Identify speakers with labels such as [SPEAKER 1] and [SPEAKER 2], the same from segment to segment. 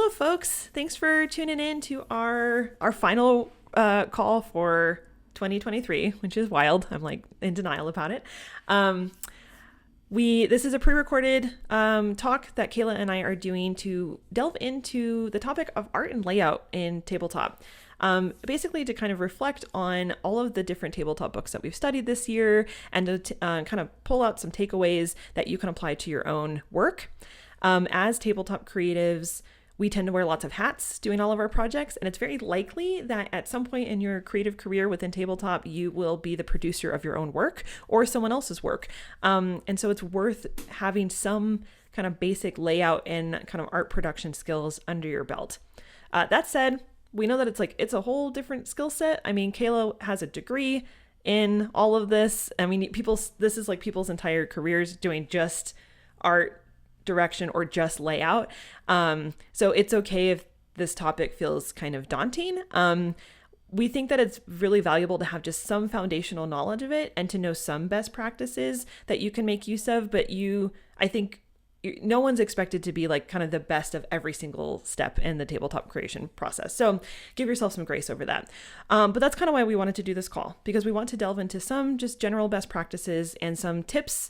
[SPEAKER 1] hello, folks. Thanks for tuning in to our final call for 2023, which is wild. I'm like in denial about it. This is a pre-recorded talk that Kayla and I are doing to delve into the topic of art and layout in tabletop. Basically to kind of reflect on all of the different tabletop books that we've studied this year and to kind of pull out some takeaways that you can apply to your own work. As tabletop creatives, we tend to wear lots of hats doing all of our projects, and it's very likely that at some point in your creative career within tabletop, you will be the producer of your own work or someone else's work. And so it's worth having some kind of basic layout and kind of art production skills under your belt. That said, we know that it's a whole different skill set. I mean, Kayla has a degree in all of this. I mean, this is like people's entire careers doing just art direction or just layout. So it's okay if this topic feels kind of daunting. We think that it's really valuable to have just some foundational knowledge of it and to know some best practices that you can make use of. But no one's expected to be like kind of the best of every single step in the tabletop creation process. So give yourself some grace over that. But that's kind of why we wanted to do this call, because we want to delve into some just general best practices and some tips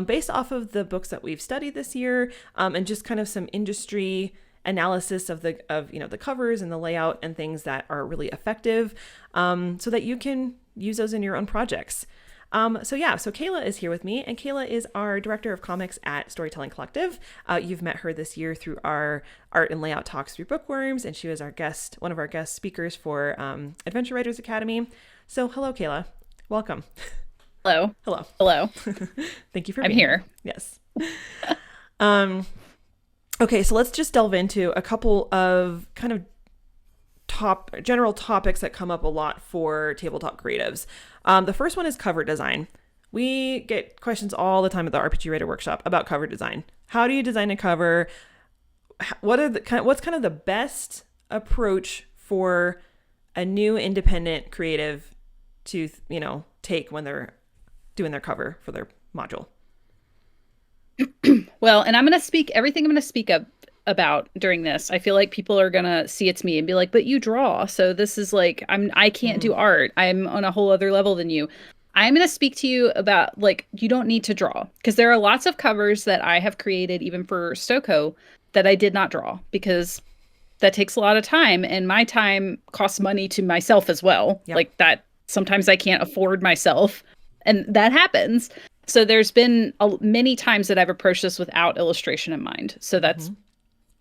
[SPEAKER 1] based off of the books that we've studied this year, and just kind of some industry analysis of the covers and the layout and things that are really effective, so that you can use those in your own projects. So Kayla is here with me, and Kayla is our director of comics at Storytelling Collective. You've met her this year through our art and layout talks through Bookwyrms, and she was one of our guest speakers for Adventure Writers Academy. So hello, Kayla. Welcome.
[SPEAKER 2] Hello.
[SPEAKER 1] Hello.
[SPEAKER 2] Hello.
[SPEAKER 1] Thank you for
[SPEAKER 2] being here.
[SPEAKER 1] Yes. Okay, so let's just delve into a couple of kind of general topics that come up a lot for tabletop creatives. The first one is cover design. We get questions all the time at the RPG Writer Workshop about cover design. How do you design a cover? What's kind of the best approach for a new independent creative to, take when they're doing their cover for their module?
[SPEAKER 2] Well, and everything I'm going to speak about during this, I feel like people are going to see it's me and be like, but you draw. So this is like, I can't do art. I'm on a whole other level than you. I'm going to speak to you about like, you don't need to draw, because there are lots of covers that I have created even for Stoco that I did not draw, because that takes a lot of time, and my time costs money to myself as well. Yep. Like that, sometimes I can't afford myself, and that happens. So there's been many times that I've approached this without illustration in mind. So that's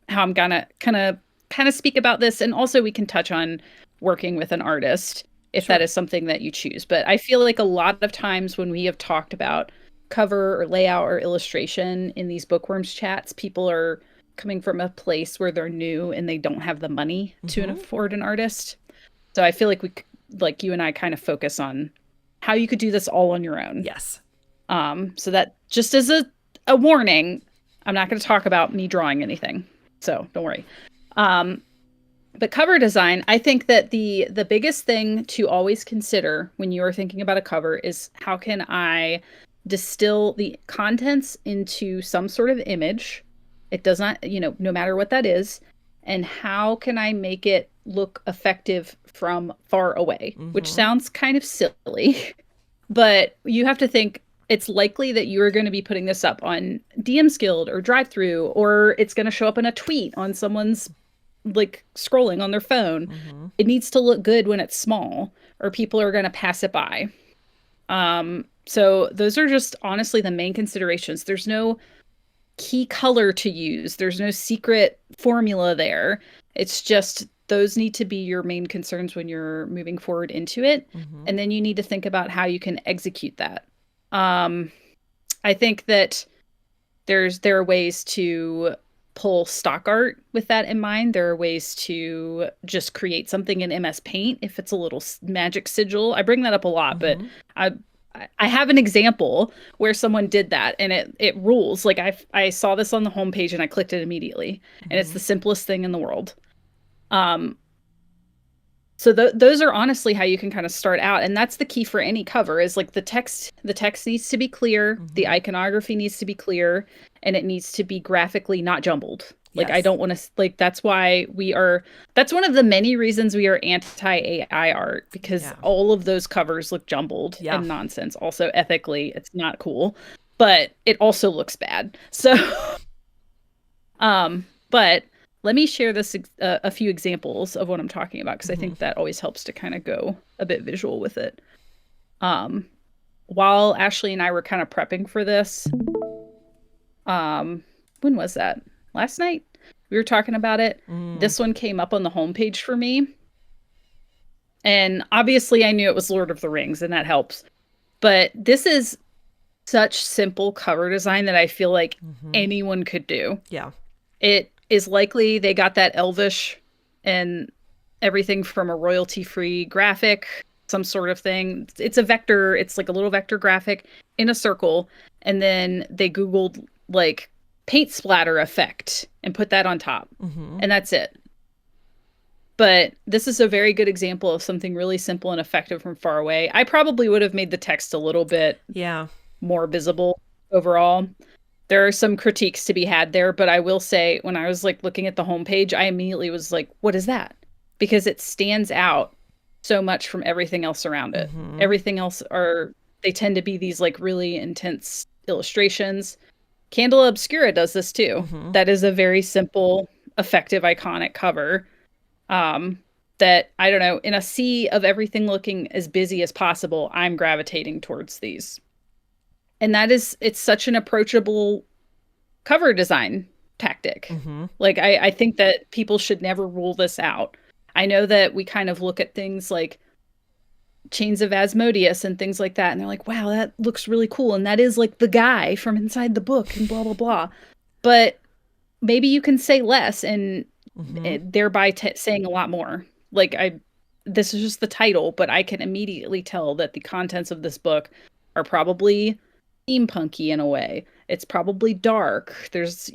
[SPEAKER 2] how I'm gonna kind of speak about this. And also we can touch on working with an artist if that is something that you choose. But I feel like a lot of times when we have talked about cover or layout or illustration in these Bookwyrms chats, people are coming from a place where they're new and they don't have the money to afford an artist. So I feel like you and I kind of focus on how you could do this all on your own.
[SPEAKER 1] Yes.
[SPEAKER 2] So that just as a warning, I'm not going to talk about me drawing anything. So don't worry. But cover design, I think that the biggest thing to always consider when you are thinking about a cover is, how can I distill the contents into some sort of image? It does not, no matter what that is. And how can I make it look effective from far away? Which sounds kind of silly, but you have to think, it's likely that you are going to be putting this up on DM's Guild or Drive-Thru, or it's going to show up in a tweet on someone's like scrolling on their phone. It needs to look good when it's small, or people are going to pass it by. So those are just honestly the main considerations. There's no key color to use. There's no secret formula there. It's just those need to be your main concerns when you're moving forward into it. And then you need to think about how you can execute that. I think that there are ways to pull stock art with that in mind. There are ways to just create something in MS Paint if it's a little magic sigil. I bring that up a lot, but I have an example where someone did that and it rules. Like I saw this on the homepage and I clicked it immediately, and it's the simplest thing in the world. So those are honestly how you can kind of start out. And that's the key for any cover, is like the text needs to be clear. The iconography needs to be clear, and it needs to be graphically not jumbled. Like, I
[SPEAKER 1] Yes.
[SPEAKER 2] don't want to, like, that's why that's one of the many reasons we are anti-AI art, because
[SPEAKER 1] Yeah.
[SPEAKER 2] all of those covers look jumbled
[SPEAKER 1] Yeah.
[SPEAKER 2] and nonsense. Also, ethically, it's not cool, but it also looks bad. So, but let me share a few examples of what I'm talking about, because I
[SPEAKER 1] Hmm.
[SPEAKER 2] think that always helps to kind of go a bit visual with it. Um, while Ashley and I were kind of prepping for this, when was that? Last night? We were talking about it.
[SPEAKER 1] Mm.
[SPEAKER 2] This one came up on the homepage for me. And obviously I knew it was Lord of the Rings, and that helps. But this is such simple cover design that I feel like
[SPEAKER 1] Hmm.
[SPEAKER 2] anyone could do.
[SPEAKER 1] Yeah.
[SPEAKER 2] It is likely they got that Elvish and everything from a royalty-free graphic, some sort of thing. It's a vector, it's like a little vector graphic in a circle, and then they Googled like paint splatter effect and put that on top.
[SPEAKER 1] Hmm.
[SPEAKER 2] And that's it. But this is a very good example of something really simple and effective from far away. I probably would have made the text a little bit
[SPEAKER 1] Yeah.
[SPEAKER 2] more visible overall. There are some critiques to be had there, but I will say when I was like looking at the homepage, I immediately was like, what is that? Because it stands out so much from everything else around it.
[SPEAKER 1] Hmm.
[SPEAKER 2] Everything else they tend to be these like really intense illustrations. Candela Obscura does this too.
[SPEAKER 1] Hmm.
[SPEAKER 2] That is a very simple, effective, iconic cover. Um, that I don't know, in a sea of everything looking as busy as possible, I'm gravitating towards these. And it's such an approachable cover design tactic.
[SPEAKER 1] Hmm.
[SPEAKER 2] Like, I think that people should never rule this out. I know that we kind of look at things like Chains of Asmodeus and things like that, and they're like, wow, that looks really cool. And that is like the guy from inside the book and blah, blah, blah. But maybe you can say less and
[SPEAKER 1] Hmm.
[SPEAKER 2] thereby saying a lot more. Like, this is just the title, but I can immediately tell that the contents of this book are probably steampunky in a way. It's probably dark. There's,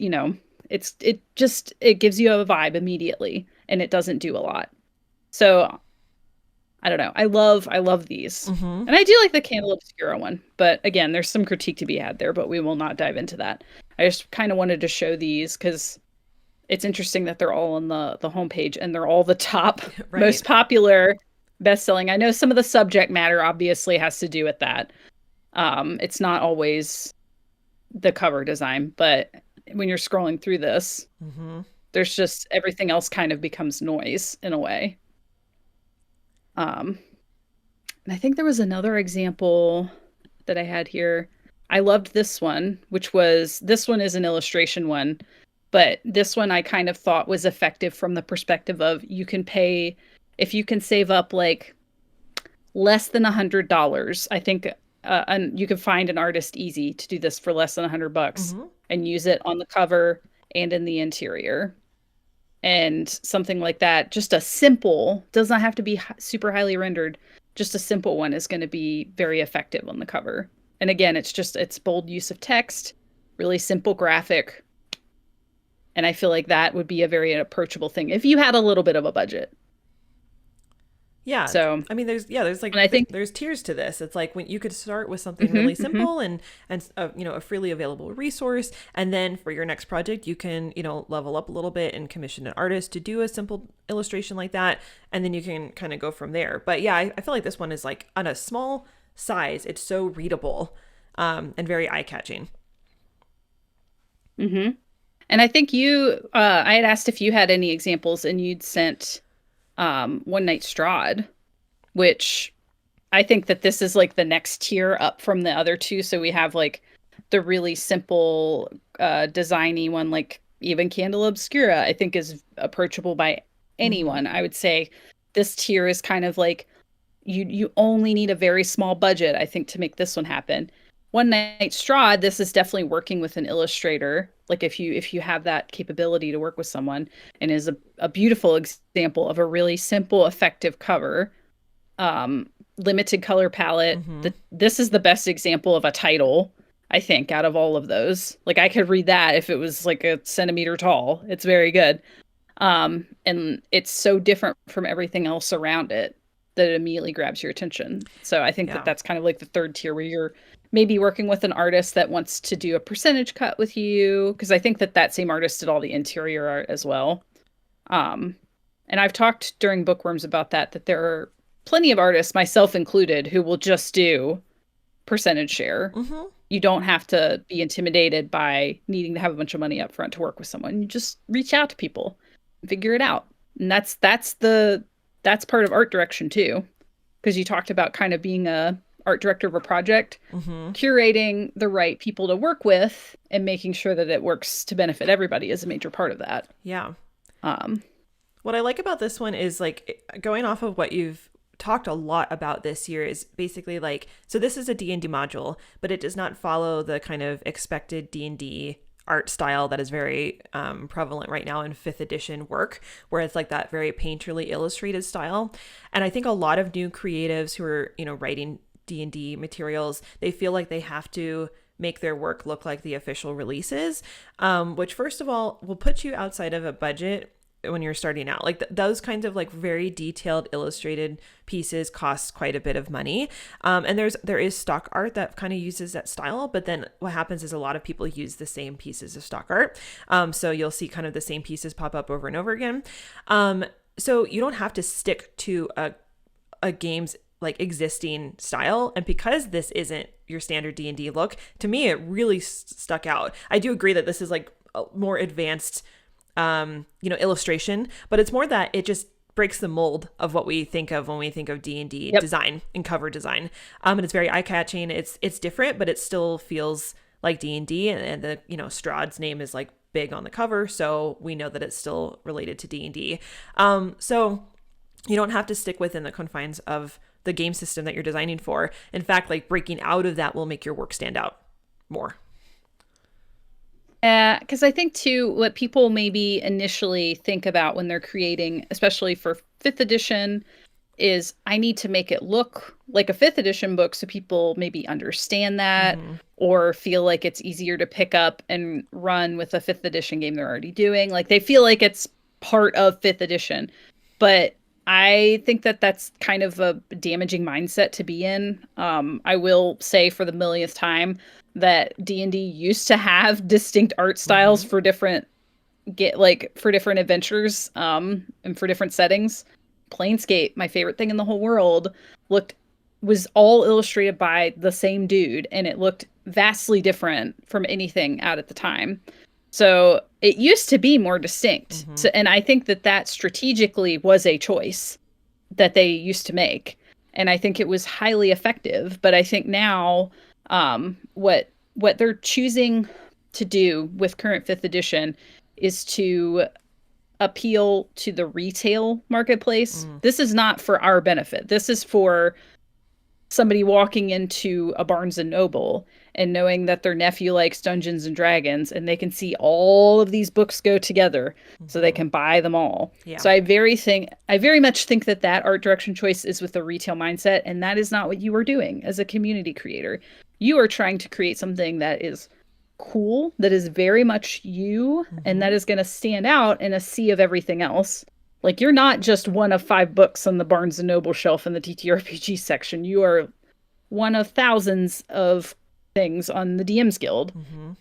[SPEAKER 2] it gives you a vibe immediately, and it doesn't do a lot. So I don't know. I love these.
[SPEAKER 1] Hmm.
[SPEAKER 2] And I do like the Candle Obscura one, but again, there's some critique to be had there, but we will not dive into that. I just kind of wanted to show these because it's interesting that they're all on the homepage, and they're all the top
[SPEAKER 1] Right.
[SPEAKER 2] most popular best-selling. I know some of the subject matter obviously has to do with that. It's not always the cover design, but when you're scrolling through this,
[SPEAKER 1] Hmm.
[SPEAKER 2] there's just everything else kind of becomes noise in a way. Um, and I think there was another example that I had here. I loved this one, this one is an illustration one, but this one I kind of thought was effective from the perspective of if you can save up like less than $100. I think and you can find an artist easy to do this for less than $100
[SPEAKER 1] Hmm.
[SPEAKER 2] and use it on the cover and in the interior. And something like that, just a simple, does not have to be super highly rendered. Just a simple one is going to be very effective on the cover. And again, it's bold use of text, really simple graphic. And I feel like that would be a very approachable thing if you had a little bit of a budget.
[SPEAKER 1] Yeah.
[SPEAKER 2] So,
[SPEAKER 1] I mean, there's
[SPEAKER 2] and I think,
[SPEAKER 1] there's tiers to this. It's like when you could start with something really
[SPEAKER 2] mhm.
[SPEAKER 1] simple and a freely available resource, and then for your next project, you can level up a little bit and commission an artist to do a simple illustration like that, and then you can kind of go from there. But yeah, I feel like this one is like on a small size. It's so readable, and very eye catching.
[SPEAKER 2] Mhm. And I think I had asked if you had any examples, and you'd sent One Night Strahd, which I think that this is like the next tier up from the other two. So we have like the really simple, designy one, like even Candle Obscura, I think is approachable by
[SPEAKER 1] Mm-hmm.
[SPEAKER 2] anyone. I would say this tier is kind of like you only need a very small budget, I think, to make this one happen. One Night Straw, this is definitely working with an illustrator. Like if you have that capability to work with someone, and is a beautiful example of a really simple, effective cover. Limited color palette.
[SPEAKER 1] Mm-hmm.
[SPEAKER 2] This is the best example of a title, I think, out of all of those. Like I could read that if it was like a centimeter tall. It's very good. And it's so different from everything else around it that it immediately grabs your attention. So I think that
[SPEAKER 1] Yeah.
[SPEAKER 2] that's kind of like the third tier where you're maybe working with an artist that wants to do a percentage cut with you, because I think that that same artist did all the interior art as well. Um, and I've talked during Bookworms about that there are plenty of artists, myself included, who will just do percentage share.
[SPEAKER 1] Mm-hmm.
[SPEAKER 2] You don't have to be intimidated by needing to have a bunch of money up front to work with someone. You just reach out to people, figure it out. And that's part of art direction too. Because you talked about kind of being a art director of a project,
[SPEAKER 1] Mm-hmm.
[SPEAKER 2] curating the right people to work with and making sure that it works to benefit everybody is a major part of that.
[SPEAKER 1] Yeah.
[SPEAKER 2] Um,
[SPEAKER 1] What I like about this one is like going off of what you've talked a lot about this year is basically like, so this is a D&D module, but it does not follow the kind of expected D&D art style that is very prevalent right now in 5th edition work, where it's like that very painterly illustrated style. And I think a lot of new creatives who are, writing D&D materials, they feel like they have to make their work look like the official releases, which first of all will put you outside of a budget when you're starting out. Like those kinds of like very detailed illustrated pieces cost quite a bit of money. And there is stock art that kind of uses that style, but then what happens is a lot of people use the same pieces of stock art. So you'll see kind of the same pieces pop up over and over again. So you don't have to stick to a game's like existing style. And because this isn't your standard D&D look, to me, it really stuck out. I do agree that this is like a more advanced illustration, but it's more that it just breaks the mold of what we think of when we think of D&D design and cover design. And it's very eye-catching. It's different, but it still feels like D&D, and the, Strahd's name is like big on the cover, so we know that it's still related to D&D. So you don't have to stick within the confines of the game system that you're designing for. In fact, like breaking out of that will make your work stand out more.
[SPEAKER 2] Because I think too, what people maybe initially think about when they're creating, especially for 5th edition, is I need to make it look like a 5th edition book so people maybe understand that, or feel like it's easier to pick up and run with a 5th edition game they're already doing. Like they feel like it's part of 5th edition. But I think that that's kind of a damaging mindset to be in. I will say for the millionth time that D&D used to have distinct art styles for different adventures and for different settings. Planescape, my favorite thing in the whole world, was all illustrated by the same dude, and it looked vastly different from anything out at the time. So it used to be more distinct. So, and I think that strategically was a choice that they used to make. And I think it was highly effective. But I think now what they're choosing to do with current 5th edition is to appeal to the retail marketplace. This is not for our benefit. This is for somebody walking into a Barnes and Noble and knowing that their nephew likes Dungeons and Dragons, and they can see all of these books go together so they can buy them all. Yeah. So I very much think that art direction choice is with a retail mindset, and that is not what you are doing as a community creator. You are trying to create something that is cool, that is very much you, and that is going to stand out in a sea of everything else. Like, you're not just one of 5 books on the Barnes & Noble shelf in the ttRPG section. You are one of thousands of things on the DM's Guild.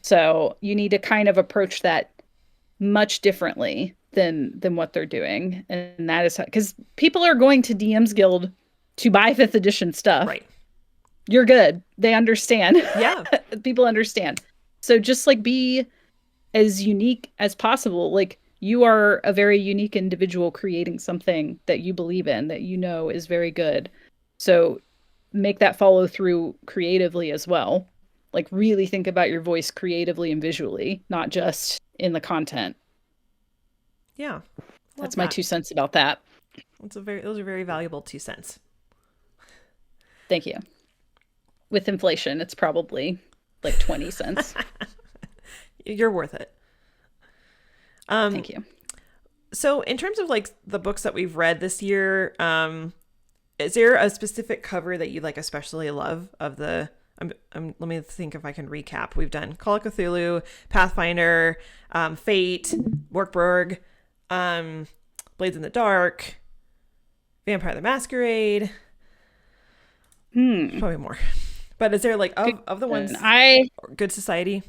[SPEAKER 2] So you need to kind of approach that much differently than what they're doing. And that is because people are going to DM's Guild to buy 5th edition stuff.
[SPEAKER 1] Right.
[SPEAKER 2] You're good. They understand.
[SPEAKER 1] Yeah.
[SPEAKER 2] People understand. So just like be as unique as possible. Like, you are a very unique individual creating something that you believe in, that you know is very good. So make that follow through creatively as well. Like, really think about your voice creatively and visually, not just in the content.
[SPEAKER 1] Yeah.
[SPEAKER 2] That's my 2 cents about that.
[SPEAKER 1] Those are very valuable 2 cents.
[SPEAKER 2] Thank you. With inflation, it's probably like 20 cents.
[SPEAKER 1] You're worth it.
[SPEAKER 2] Thank you.
[SPEAKER 1] So in terms of like the books that we've read this year, is there a specific cover that you like especially love of the, let me think if I can recap. We've done Call of Cthulhu, Pathfinder, Fate, Wartburg, Blades in the Dark, Vampire the Masquerade. Probably more. But is there like
[SPEAKER 2] Good
[SPEAKER 1] of the
[SPEAKER 2] question.
[SPEAKER 1] ones Good Society?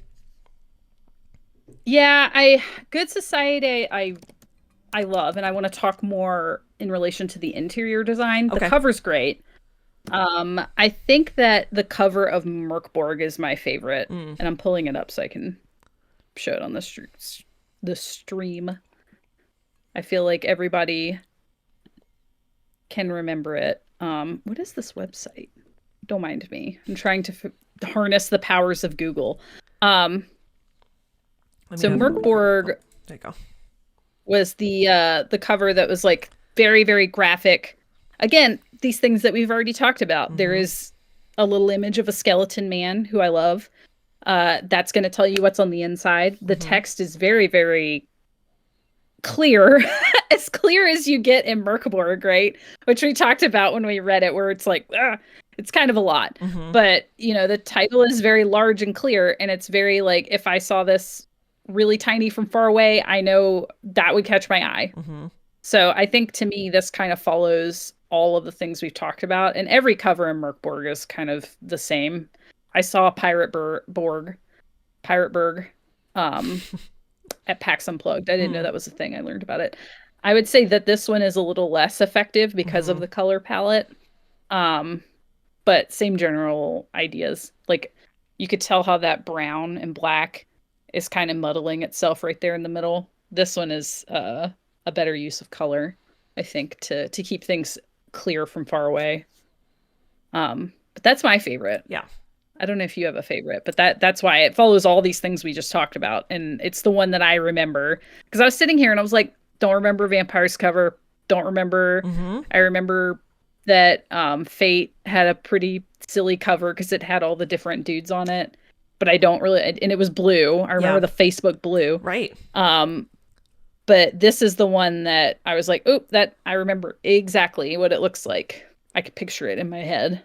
[SPEAKER 2] Good Society I love, and I want to talk more in relation to the interior design. The
[SPEAKER 1] Okay.
[SPEAKER 2] cover's great. I think that the cover of Merkborg is my favorite,
[SPEAKER 1] Mm.
[SPEAKER 2] and I'm pulling it up so I can show it on the stream. I feel like everybody can remember it. What is this website? Don't mind me. I'm trying to harness the powers of Google. So Merkborg
[SPEAKER 1] There you go.
[SPEAKER 2] was the cover that was like very, very graphic. Again, these things that we've already talked about. There is a little image of a skeleton man who I love. That's going to tell you what's on the inside. The text is very, very clear, as clear as you get in Merkborg, right? Which we talked about when we read it, where it's like, it's kind of a lot. But, you know, the title is very large and clear, and it's very like, if I saw this really tiny from far away, I know that would catch my eye. So I think to me, this kind of follows all of the things we've talked about, and every cover in Merkborg is kind of the same. I saw Pirateburg, at PAX Unplugged. I didn't know that was a thing. I learned about it. I would say that this one is a little less effective because of the color palette. But same general ideas. Like, you could tell how that brown and black is kind of muddling itself right there in the middle. This one is a better use of color, I think, to keep things clear from far away. But that's my favorite.
[SPEAKER 1] Yeah.
[SPEAKER 2] I don't know if you have a favorite, but that's why it follows all these things we just talked about. And it's the one that I remember. Because I was sitting here and I was like, don't remember Vampire's cover. Don't remember. I remember that Fate had a pretty silly cover because it had all the different dudes on it. But I don't really, and it was blue. I remember the Facebook blue.
[SPEAKER 1] Right.
[SPEAKER 2] But this is the one that I was like, oh, that I remember exactly what it looks like. I could picture it in my head.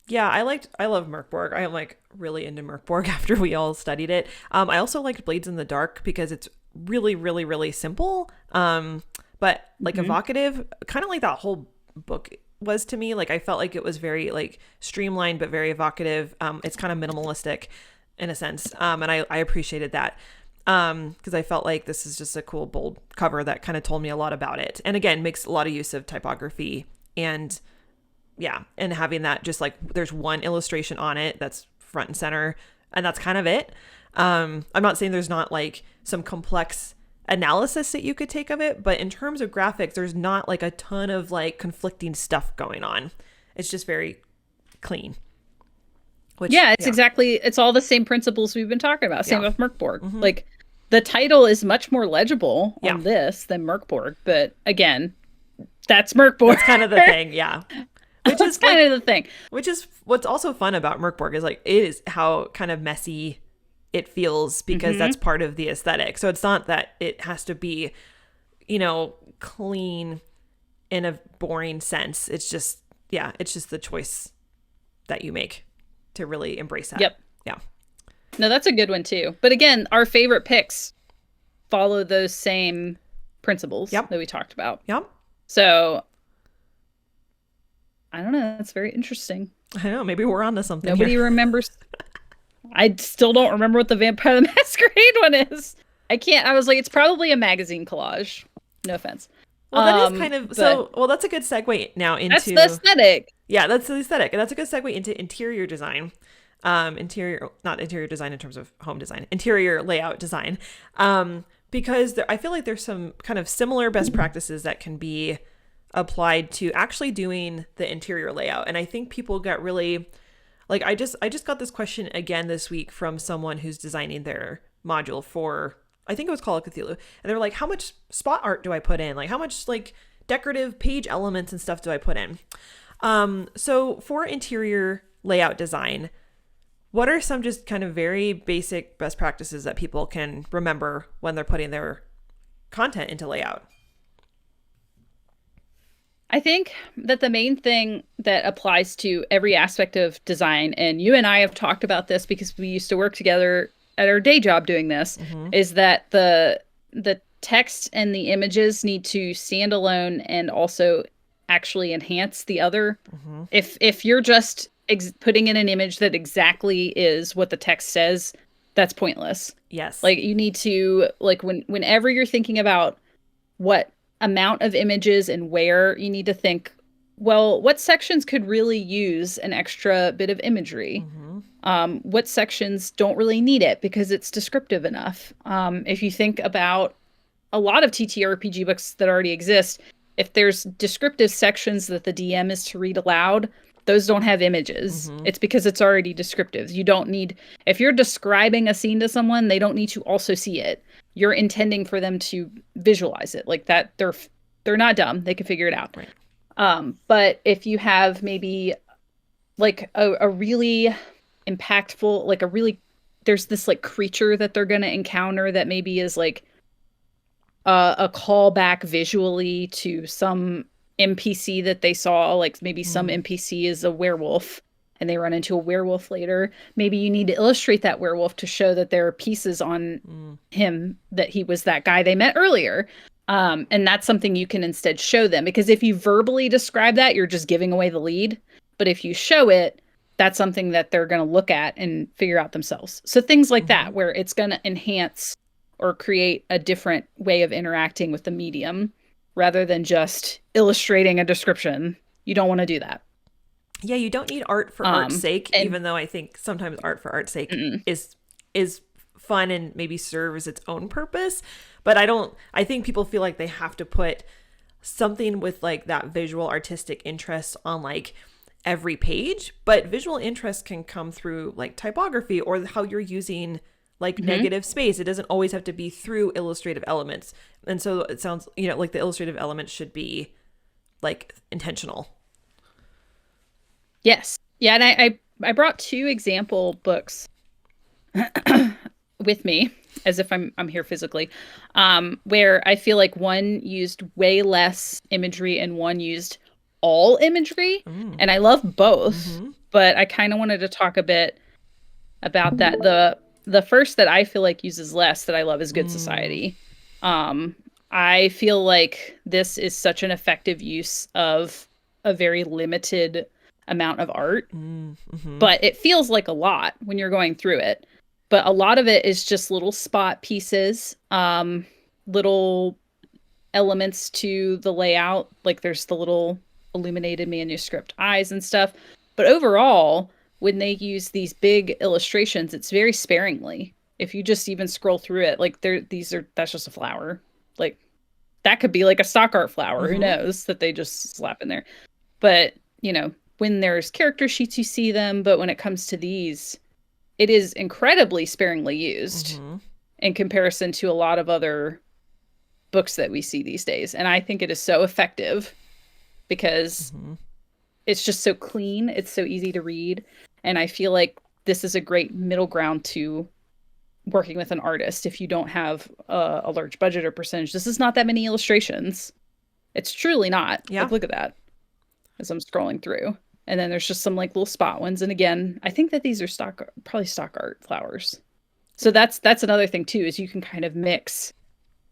[SPEAKER 1] Yeah, I love Merkborg. I am like really into Merkborg after we all studied it. I also liked Blades in the Dark because it's really, really, really simple. But like evocative, kind of like that whole book was to me. Like, I felt like it was very like streamlined, but very evocative. It's kind of minimalistic in a sense. And I appreciated that. Because I felt like this is just a cool, bold cover that kind of told me a lot about it. And again, makes a lot of use of typography and and having that just like there's one illustration on it that's front and center, and that's kind of it. I'm not saying there's not like some complex analysis that you could take of it, but in terms of graphics, there's not like a ton of like conflicting stuff going on. It's just very clean. Which,
[SPEAKER 2] exactly. It's all the same principles we've been talking about. Same with Merkborg. Like, the title is much more legible on this than Merkborg, but again, that's Merkborg.
[SPEAKER 1] That's kind of the thing, yeah. Which is
[SPEAKER 2] kind of the thing.
[SPEAKER 1] Which is what's also fun about Merkborg is like it is how kind of messy it feels because that's part of the aesthetic. So it's not that it has to be, you know, clean in a boring sense. It's just it's just the choice that you make to really embrace that.
[SPEAKER 2] Yep.
[SPEAKER 1] Yeah.
[SPEAKER 2] No, that's a good one too. But again, our favorite picks follow those same principles that we talked about.
[SPEAKER 1] Yep.
[SPEAKER 2] So I don't know. That's very interesting.
[SPEAKER 1] I know. Maybe we're onto something.
[SPEAKER 2] Nobody remembers. I still don't remember what the Vampire the Masquerade one is. I was like, it's probably a magazine collage. No offense.
[SPEAKER 1] Well, that is kind of that's a good segue now into
[SPEAKER 2] that's the aesthetic.
[SPEAKER 1] Yeah, that's the aesthetic, and that's a good segue into interior design. Not interior design in terms of home design, interior layout design. Because I feel like there's some kind of similar best practices that can be applied to actually doing the interior layout. And I think people get really like, I just got this question again this week from someone who's designing their module for, I think it was Call of Cthulhu. And they were like, how much spot art do I put in? Like, how much like decorative page elements and stuff do I put in? So for interior layout design, what are some just kind of very basic best practices that people can remember when they're putting their content into layout?
[SPEAKER 2] I think that the main thing that applies to every aspect of design, and you and I have talked about this because we used to work together at our day job doing this, is that the text and the images need to stand alone and also actually enhance the other. If putting in an image that exactly is what the text says, that's pointless.
[SPEAKER 1] Yes.
[SPEAKER 2] Like you need to, like whenever you're thinking about what amount of images and where, you need to think, well, what sections could really use an extra bit of imagery? What sections don't really need it because it's descriptive enough? If you think about a lot of ttRPG books that already exist, if there's descriptive sections that the DM is to read aloud, those don't have images. It's because it's already descriptive. You don't need, if you're describing a scene to someone, they don't need to also see it. You're intending for them to visualize it. Like that, they're not dumb. They can figure it out.
[SPEAKER 1] Right.
[SPEAKER 2] But if you have maybe like a really impactful, like a really, there's this like creature that they're going to encounter that maybe is like a callback visually to some NPC that they saw, like maybe some NPC is a werewolf and they run into a werewolf later. Maybe you need to illustrate that werewolf to show that there are pieces on him that he was that guy they met earlier. And that's something you can instead show them, because if you verbally describe that, you're just giving away the lead. But if you show it, that's something that they're going to look at and figure out themselves. So things like that, where it's going to enhance or create a different way of interacting with the medium rather than just illustrating a description. You don't want to do that.
[SPEAKER 1] Yeah, you don't need art for art's sake, even though I think sometimes art for art's sake is fun and maybe serves its own purpose. But I think people feel like they have to put something with like that visual artistic interest on like every page, but visual interest can come through like typography or how you're using like negative space. It doesn't always have to be through illustrative elements. And so it sounds, like the illustrative elements should be like intentional.
[SPEAKER 2] Yes. Yeah. And I brought 2 example books with me as if I'm here physically, where I feel like one used way less imagery and one used all imagery. And I love both, but I kind of wanted to talk a bit about that. The first that I feel like uses less that I love is Good Society. I feel like this is such an effective use of a very limited amount of art, but it feels like a lot when you're going through it. But a lot of it is just little spot pieces, little elements to the layout. Like there's the little illuminated manuscript eyes and stuff. But overall, when they use these big illustrations, it's very sparingly. If you just even scroll through it, like that's just a flower. Like that could be like a stock art flower. Who knows that they just slap in there. But, when there's character sheets, you see them. But when it comes to these, it is incredibly sparingly used in comparison to a lot of other books that we see these days. And I think it is so effective because it's just so clean. It's so easy to read. And I feel like this is a great middle ground to working with an artist. If you don't have a large budget or percentage, this is not that many illustrations. It's truly not.
[SPEAKER 1] Yeah.
[SPEAKER 2] Like, look at that as I'm scrolling through. And then there's just some like little spot ones. And again, I think that these are probably stock art flowers. So that's another thing too, is you can kind of mix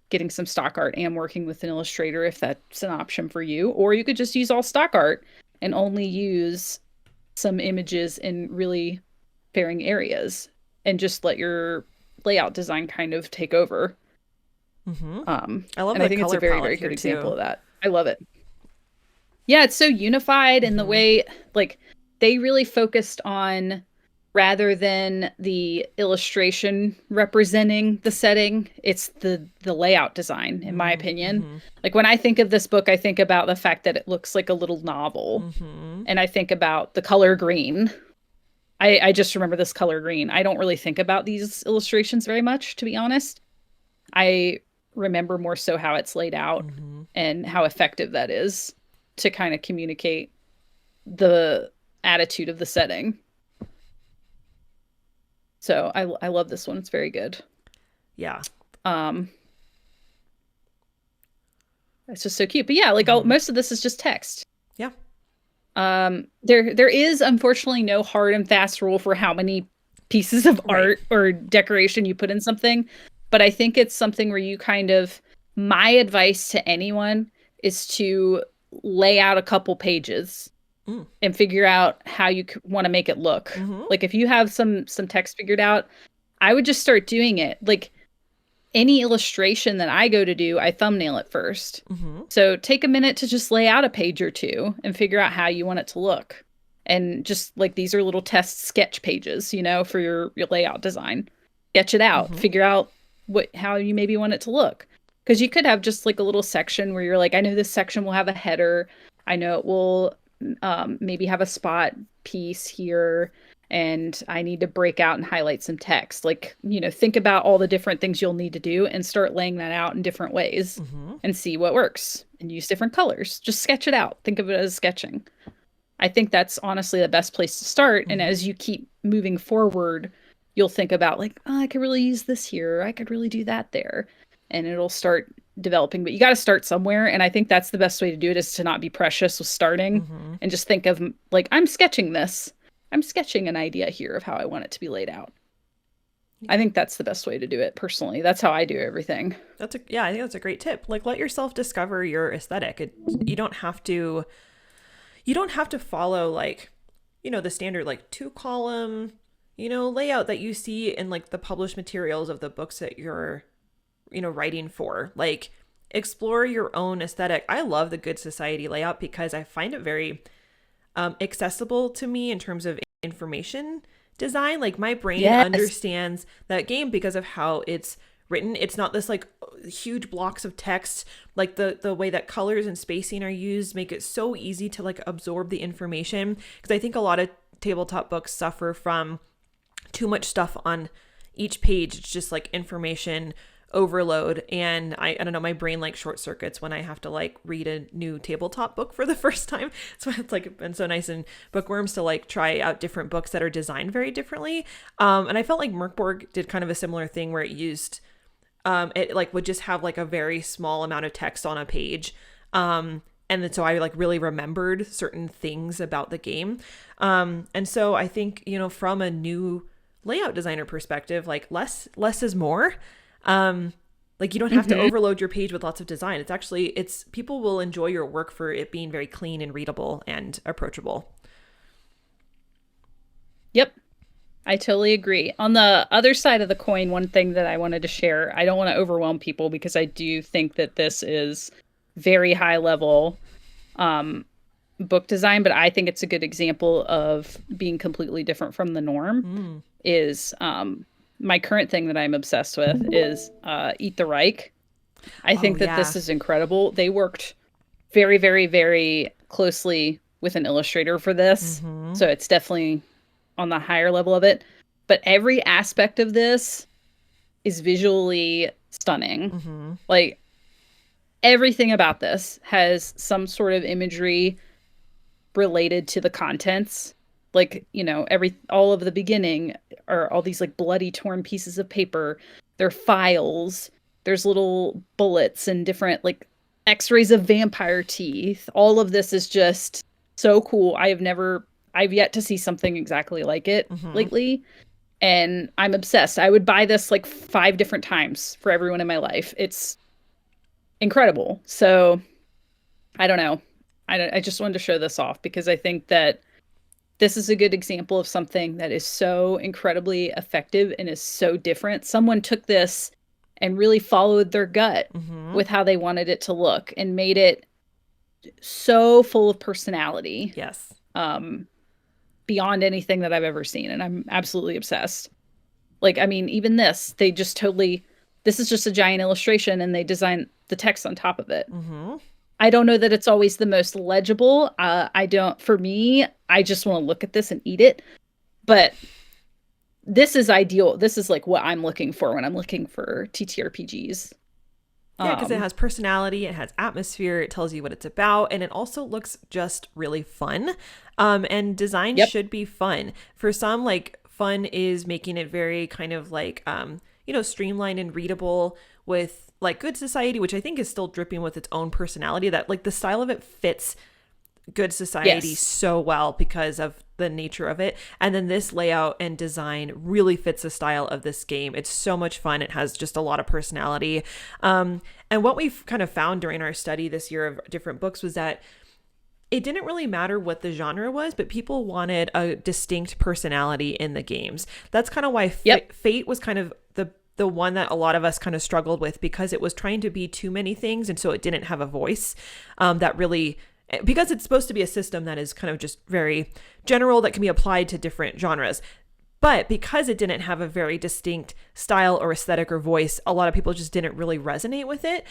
[SPEAKER 2] getting some stock art and working with an illustrator if that's an option for you. Or you could just use all stock art and only use some images in really sparing areas and just let your layout design kind of take over.
[SPEAKER 1] I love
[SPEAKER 2] and
[SPEAKER 1] the
[SPEAKER 2] I think it's a very, very good example of that. I love it. Yeah, it's so unified in the way, like, they really focused on, rather than the illustration representing the setting, it's the layout design, in my opinion. Like, when I think of this book, I think about the fact that it looks like a little novel. And I think about the color green. I just remember this color green. I don't really think about these illustrations very much, to be honest. I remember more so how it's laid out and how effective that is to kind of communicate the attitude of the setting. So I love this one. It's very good.
[SPEAKER 1] Yeah.
[SPEAKER 2] It's just so cute. But yeah, like most of this is just text.
[SPEAKER 1] Yeah.
[SPEAKER 2] There is unfortunately no hard and fast rule for how many pieces of art or decoration you put in something. But I think it's something where you kind of, my advice to anyone is to lay out a couple pages and figure out how you want to make it look. Like if you have some text figured out, I would just start doing it. Like any illustration that I go to do, I thumbnail it first. So take a minute to just lay out a page or two and figure out how you want it to look. And just like these are little test sketch pages, you know, for your layout design. Sketch it out, figure out how you maybe want it to look. Because you could have just like a little section where you're like, I know this section will have a header. I know it will maybe have a spot piece here. And I need to break out and highlight some text. Like, you know, think about all the different things you'll need to do and start laying that out in different ways and see what works and use different colors. Just sketch it out. Think of it as sketching. I think that's honestly the best place to start. And as you keep moving forward, you'll think about like, oh, I could really use this here. I could really do that there. And it'll start developing. But you got to start somewhere. And I think that's the best way to do it, is to not be precious with starting and just think of like, I'm sketching this. I'm sketching an idea here of how I want it to be laid out. I think that's the best way to do it personally. That's how I do everything.
[SPEAKER 1] I think that's a great tip. Like, let yourself discover your aesthetic. You don't have to follow like, you know, the standard like 2-column, you know, layout that you see in like the published materials of the books that you're, you know, writing for. Like, explore your own aesthetic. I love the Good Society layout because I find it very accessible to me in terms of information design. Like, my brain understands that game because of how it's written. It's not this like huge blocks of text. Like the way that colors and spacing are used make it so easy to like absorb the information, because I think a lot of tabletop books suffer from too much stuff on each page. It's just like information overload, and I don't know, my brain like short circuits when I have to like read a new tabletop book for the first time. So it's like been so nice in Bookwyrms to like try out different books that are designed very differently. And I felt like Merkborg did kind of a similar thing where it used it like would just have like a very small amount of text on a page. And then so I like really remembered certain things about the game. And so I think, you know, from a new layout designer perspective, like less is more. Like, you don't have to overload your page with lots of design. It's people will enjoy your work for it being very clean and readable and approachable.
[SPEAKER 2] Yep. I totally agree. On the other side of the coin, one thing that I wanted to share, I don't want to overwhelm people because I do think that this is very high level book design, but I think it's a good example of being completely different from the norm. Is my current thing that I'm obsessed with is Eat the Reich. I think that this is incredible. They worked very, very, very closely with an illustrator for this. So it's definitely on the higher level of it. But every aspect of this is visually stunning. Like, everything about this has some sort of imagery related to the contents. Like, you know, all of the beginning are all these like bloody torn pieces of paper. They're files. There's little bullets and different like x-rays of vampire teeth. All of this is just so cool. I've yet to see something exactly like it lately. And I'm obsessed. I would buy this like 5 different times for everyone in my life. It's incredible. So I don't know. I just wanted to show this off because I think that this is a good example of something that is so incredibly effective and is so different. Someone took this and really followed their gut with how they wanted it to look and made it so full of personality.
[SPEAKER 1] Yes.
[SPEAKER 2] Beyond anything that I've ever seen. And I'm absolutely obsessed. Like, I mean, even this is just a giant illustration and they designed the text on top of it. I don't know that it's always the most legible. For me, I just want to look at this and eat it. But this is ideal. This is like what I'm looking for when I'm looking for ttRPGs.
[SPEAKER 1] Yeah, because it has personality, it has atmosphere, it tells you what it's about, and it also looks just really fun. And design should be fun. For some, like, fun is making it very kind of like, you know, streamlined and readable with like Good Society, which I think is still dripping with its own personality, that like the style of it fits Good Society so well because of the nature of it. And then this layout and design really fits the style of this game. It's so much fun. It has just a lot of personality. And what we've kind of found during our study this year of different books was that it didn't really matter what the genre was, but people wanted a distinct personality in the games. That's kind of why Fate was kind of the one that a lot of us kind of struggled with, because it was trying to be too many things, and so it didn't have a voice that really, because it's supposed to be a system that is kind of just very general that can be applied to different genres. But because it didn't have a very distinct style or aesthetic or voice, a lot of people just didn't really resonate with it.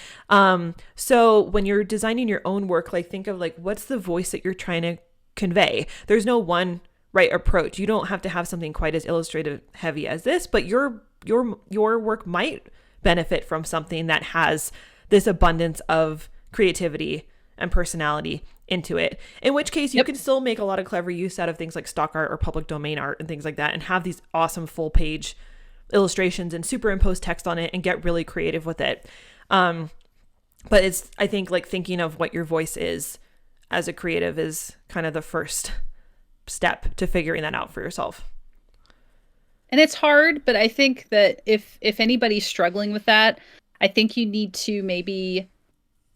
[SPEAKER 1] So when you're designing your own work, like think of like, what's the voice that you're trying to convey? There's no one right approach. You don't have to have something quite as illustrative heavy as this, but your work might benefit from something that has this abundance of creativity and personality into it, in which case you can still make a lot of clever use out of things like stock art or public domain art and things like that, and have these awesome full page illustrations and superimpose text on it and get really creative with it. But it's, I think, like thinking of what your voice is as a creative is kind of the first step to figuring that out for yourself.
[SPEAKER 2] And it's hard, but I think that if anybody's struggling with that, I think you need to maybe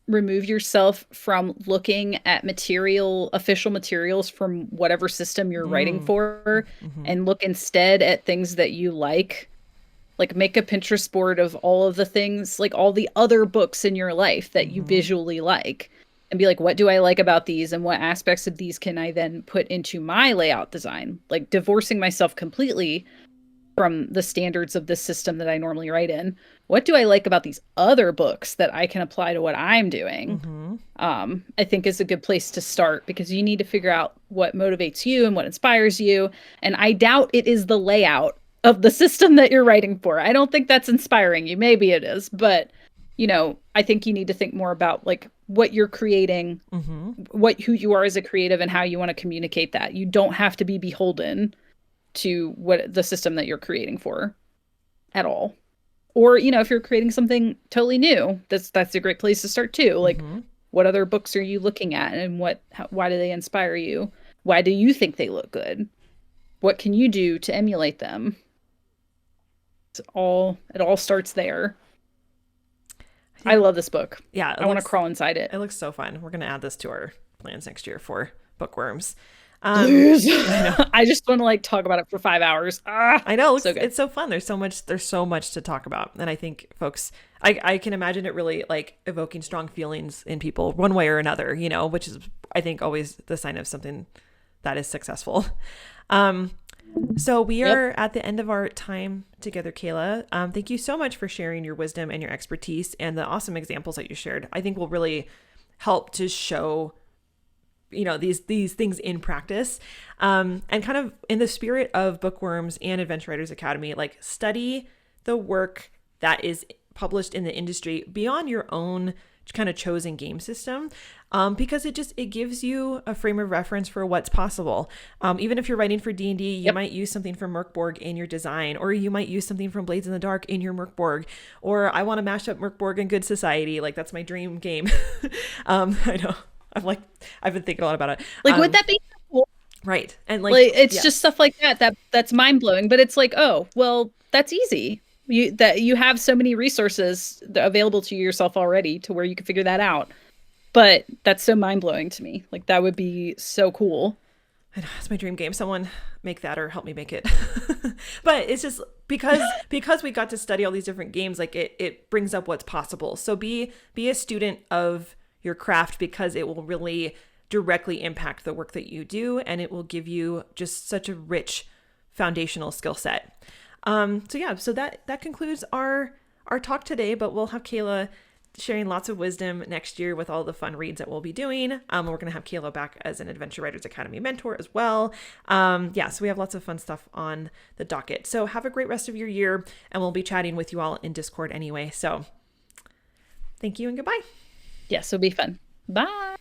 [SPEAKER 2] remove yourself from looking at official materials from whatever system you're writing for, and look instead at things that you like make a Pinterest board of all of the things, like all the other books in your life that you visually like, and be like, what do I like about these, and what aspects of these can I then put into my layout design? Like divorcing myself completely from the standards of this system that I normally write in. What do I like about these other books that I can apply to what I'm doing? I think is a good place to start, because you need to figure out what motivates you and what inspires you. And I doubt it is the layout of the system that you're writing for. I don't think that's inspiring you. Maybe it is, but I think you need to think more about like what you're creating, who you are as a creative, and how you want to communicate that. You don't have to be beholden to what the system that you're creating for at all. Or, if you're creating something totally new, that's a great place to start too. Like, what other books are you looking at, and why do they inspire you? Why do you think they look good? What can you do to emulate them? It all starts there. I love this book.
[SPEAKER 1] Yeah.
[SPEAKER 2] I want to crawl inside it.
[SPEAKER 1] It looks so fun. We're going to add this to our plans next year for Bookwyrms.
[SPEAKER 2] I just want to talk about it for 5 hours.
[SPEAKER 1] I know,
[SPEAKER 2] it's
[SPEAKER 1] so fun. There's so much to talk about, and I think folks, I can imagine it really evoking strong feelings in people one way or another, which is, I think, always the sign of something that is successful. So we are at the end of our time together, Kayla. Thank you so much for sharing your wisdom and your expertise, and the awesome examples that you shared. I think will really help to show these things in practice, and kind of in the spirit of Bookwyrms and Adventure Writers Academy, study the work that is published in the industry beyond your own kind of chosen game system, because it gives you a frame of reference for what's possible. Even if you're writing for D&D, you might use something from Merkborg in your design, or you might use something from Blades in the Dark in your Merkborg, or I want to mash up Merkborg and Good Society. That's my dream game. I know. I've been thinking a lot about it.
[SPEAKER 2] Would that be cool?
[SPEAKER 1] Right. And
[SPEAKER 2] it's just stuff like that's mind blowing, but it's oh, well, that's easy. You have so many resources available to yourself already to where you can figure that out. But that's so mind blowing to me. That would be so cool.
[SPEAKER 1] I know, it's my dream game. Someone make that or help me make it. But it's just because we got to study all these different games, it brings up what's possible. So be a student of your craft, because it will really directly impact the work that you do, and it will give you just such a rich foundational skill set. So that concludes our talk today, but we'll have Kayla sharing lots of wisdom next year with all the fun reads that we'll be doing. We're going to have Kayla back as an Adventure Writers Academy mentor as well. So we have lots of fun stuff on the docket. So have a great rest of your year, and we'll be chatting with you all in Discord anyway. So thank you and goodbye.
[SPEAKER 2] Yes, it'll be fun. Bye.